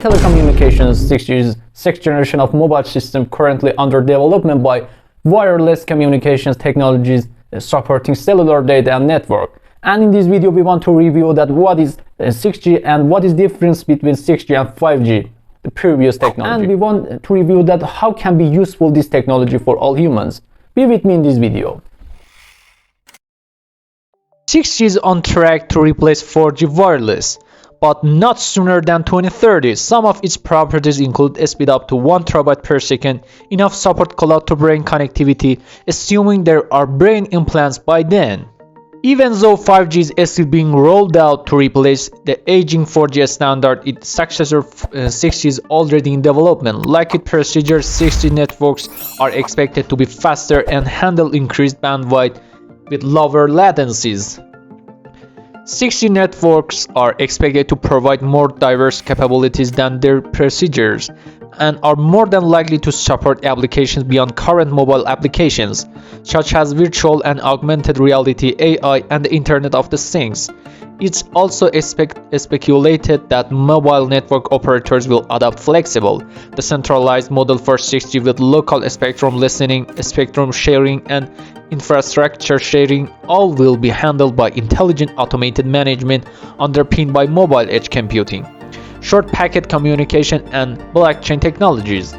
Telecommunications 6G is sixth generation of mobile system currently under development by wireless communications technologies supporting cellular data and network. And in this video we want to review that what is 6G and what is the difference between 6G and 5G, the previous technology. And we want to review that how can be useful this technology for all humans. Be with me in this video. 6G is on track to replace 4G wireless, but not sooner than 2030. Some of its properties include speed up to 1 TB per second, enough support cloud-to-brain connectivity, assuming there are brain implants by then. Even though 5G is still being rolled out to replace the aging 4G standard, its successor 6G is already in development. Like its procedures, 6G networks are expected to be faster and handle increased bandwidth with lower latencies. 6G networks are expected to provide more diverse capabilities than their predecessors and are more than likely to support applications beyond current mobile applications, such as virtual and augmented reality, AI, and the Internet of the Things. It's also speculated that mobile network operators will adopt flexible, decentralized model for 6G with local spectrum listening, spectrum sharing, and infrastructure sharing. All will be handled by intelligent automated management underpinned by mobile edge computing, short packet communication, and blockchain technologies.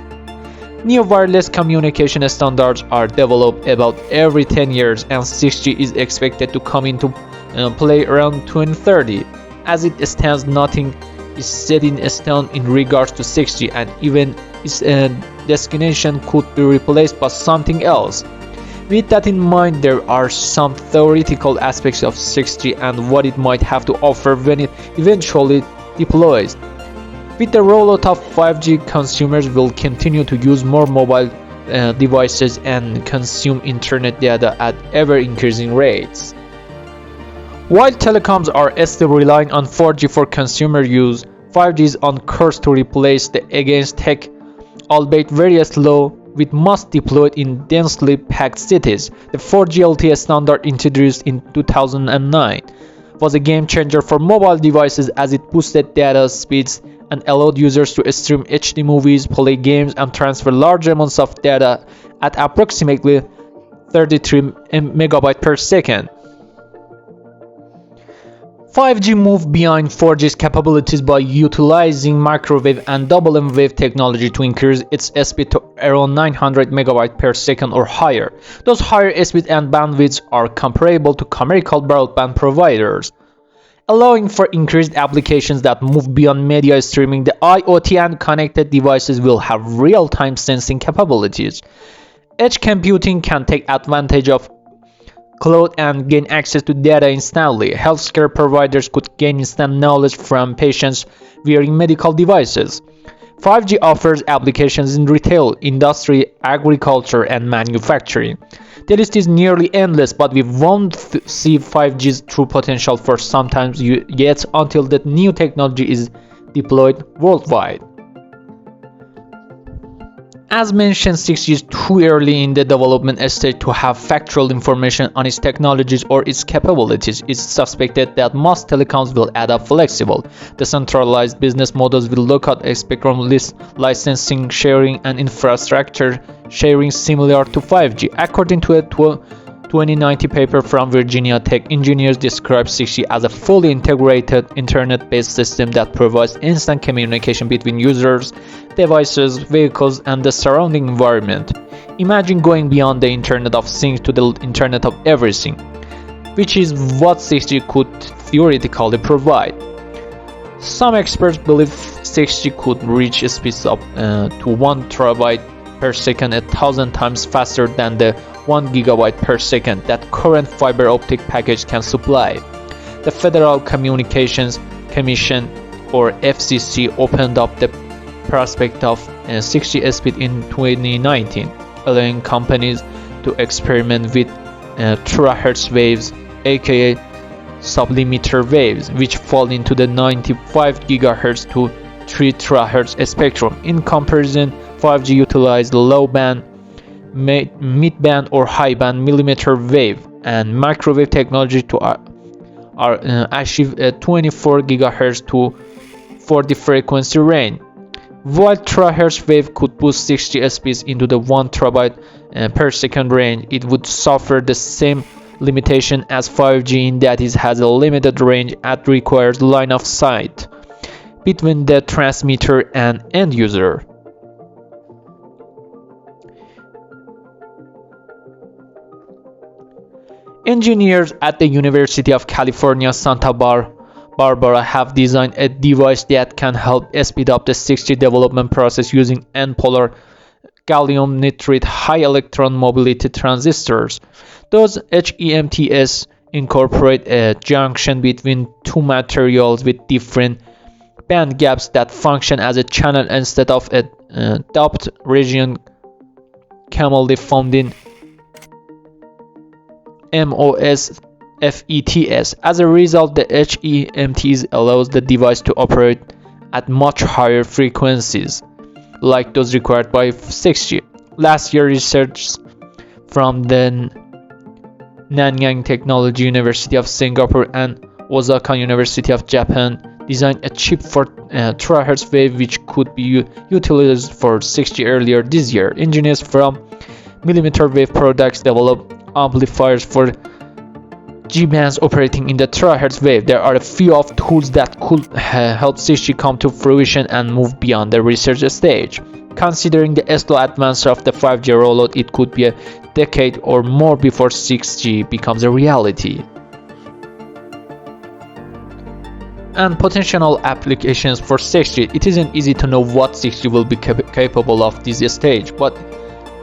New wireless communication standards are developed about every 10 years, and 6G is expected to come into play around 2030. As it stands, nothing is set in stone in regards to 6G, and even its destination could be replaced by something else. With that in mind, there are some theoretical aspects of 6G and what it might have to offer when it eventually deploys. With the rollout of 5G, consumers will continue to use more mobile devices and consume internet data at ever-increasing rates. While telecoms are still relying on 4G for consumer use, 5G is on course to replace the against tech, albeit very slow, with most deployed in densely packed cities. The 4G LTE standard, introduced in 2009, was a game changer for mobile devices as it boosted data speeds and allowed users to stream HD movies, play games, and transfer large amounts of data at approximately 33 MB per second. 5G moved beyond 4G's capabilities by utilizing microwave and double M wave technology to increase its speed to around 900 MB per second or higher. Those higher speeds and bandwidths are comparable to commercial broadband providers, allowing for increased applications that move beyond media streaming. The IoT and connected devices will have real-time sensing capabilities. Edge computing can take advantage of cloud and gain access to data instantly. Healthcare providers could gain instant knowledge from patients wearing medical devices. 5G offers applications in retail, industry, agriculture, and manufacturing. The list is nearly endless, but we won't see 5G's true potential for some time yet until the new technology is deployed worldwide. As mentioned, 6G is too early in the development stage to have factual information on its technologies or its capabilities. It's suspected that most telecoms will adopt flexible, decentralized business models with local spectrum licensing, sharing, and infrastructure sharing similar to 5G. According to a 2019 paper from Virginia Tech, engineers describe 6G as a fully integrated internet-based system that provides instant communication between users, devices, vehicles, and the surrounding environment. Imagine going beyond the Internet of Things to the Internet of Everything, which is what 6G could theoretically provide. Some experts believe 6G could reach speeds up to 1 TB per second, 1,000 times faster than the 1 GB per second that current fiber optic package can supply. The Federal Communications Commission, or FCC, opened up the prospect of 6G speed in 2019, allowing companies to experiment with terahertz waves, aka sublimiter waves, which fall into the 95 GHz to 3 THz spectrum. In comparison, 5G utilizes low band, mid-band, or high-band millimeter wave and microwave technology to achieve 24 GHz to 40 frequency range. While terahertz wave could boost 6G speeds into the 1 TB per second range, it would suffer the same limitation as 5G in that it has a limited range and requires line of sight between the transmitter and end user. Engineers at the University of California, Santa Barbara have designed a device that can help speed up the 6G development process using N-polar gallium nitride high electron mobility transistors. Those HEMTs incorporate a junction between two materials with different band gaps that function as a channel instead of a doped region commonly found in MOSFETs. As a result, the HEMTs allows the device to operate at much higher frequencies, like those required by 6G. Last year, research from the Nanyang Technology University of Singapore and Osaka University of Japan designed a chip for terahertz wave which could be utilized for 6G earlier this year. Engineers from millimeter wave products developed amplifiers for G-bands operating in the terahertz wave. There are a few of tools that could help 6G come to fruition and move beyond the research stage. Considering the slow advance of the 5G rollout, it could be a decade or more before 6G becomes a reality. And potential applications for 6G. It isn't easy to know what 6G will be capable of this stage, but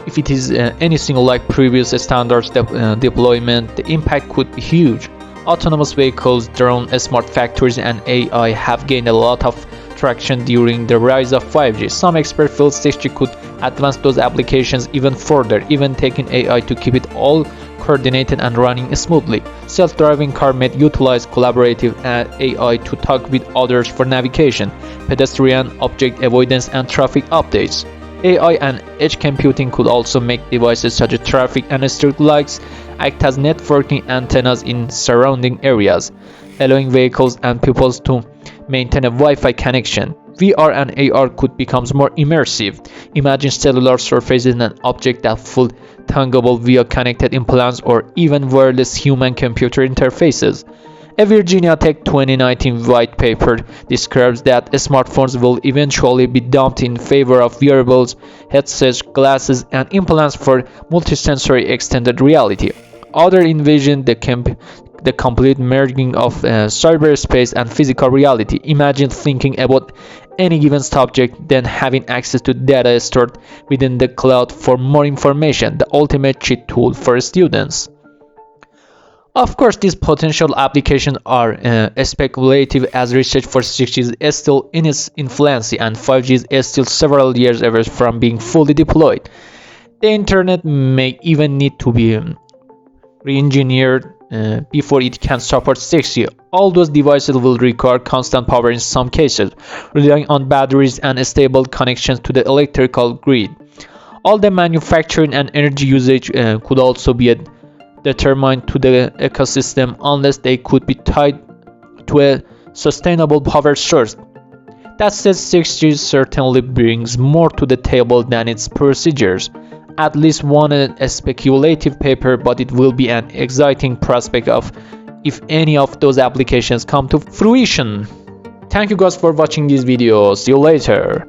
if it is anything like previous standards deployment, the impact could be huge. Autonomous vehicles, drone, smart factories, and AI have gained a lot of traction during the rise of 5G. Some experts feel 6G could advance those applications even further, even taking AI to keep it all coordinated and running smoothly. Self-driving car may utilize collaborative AI to talk with others for navigation, pedestrian object avoidance, and traffic updates. AI and edge computing could also make devices such as traffic and street lights act as networking antennas in surrounding areas, allowing vehicles and people to maintain a Wi-Fi connection. VR and AR could become more immersive. Imagine cellular surfaces and objects that feel tangible via connected implants or even wireless human-computer interfaces. A Virginia Tech 2019 white paper describes that smartphones will eventually be dumped in favor of wearables, headsets, glasses, and implants for multisensory extended reality. Others envision the complete merging of cyberspace and physical reality. Imagine thinking about any given subject, then having access to data stored within the cloud for more information, the ultimate cheat tool for students. Of course, these potential applications are speculative as research for 6G is still in its infancy and 5G is still several years away from being fully deployed. The internet may even need to be re-engineered before it can support 6G. All those devices will require constant power in some cases, relying on batteries and stable connections to the electrical grid. All the manufacturing and energy usage could also be determined to the ecosystem unless they could be tied to a sustainable power source. That said, 6G certainly brings more to the table than its procedures. At least one a speculative paper, but it will be an exciting prospect of if any of those applications come to fruition. Thank you guys for watching this video. See you later.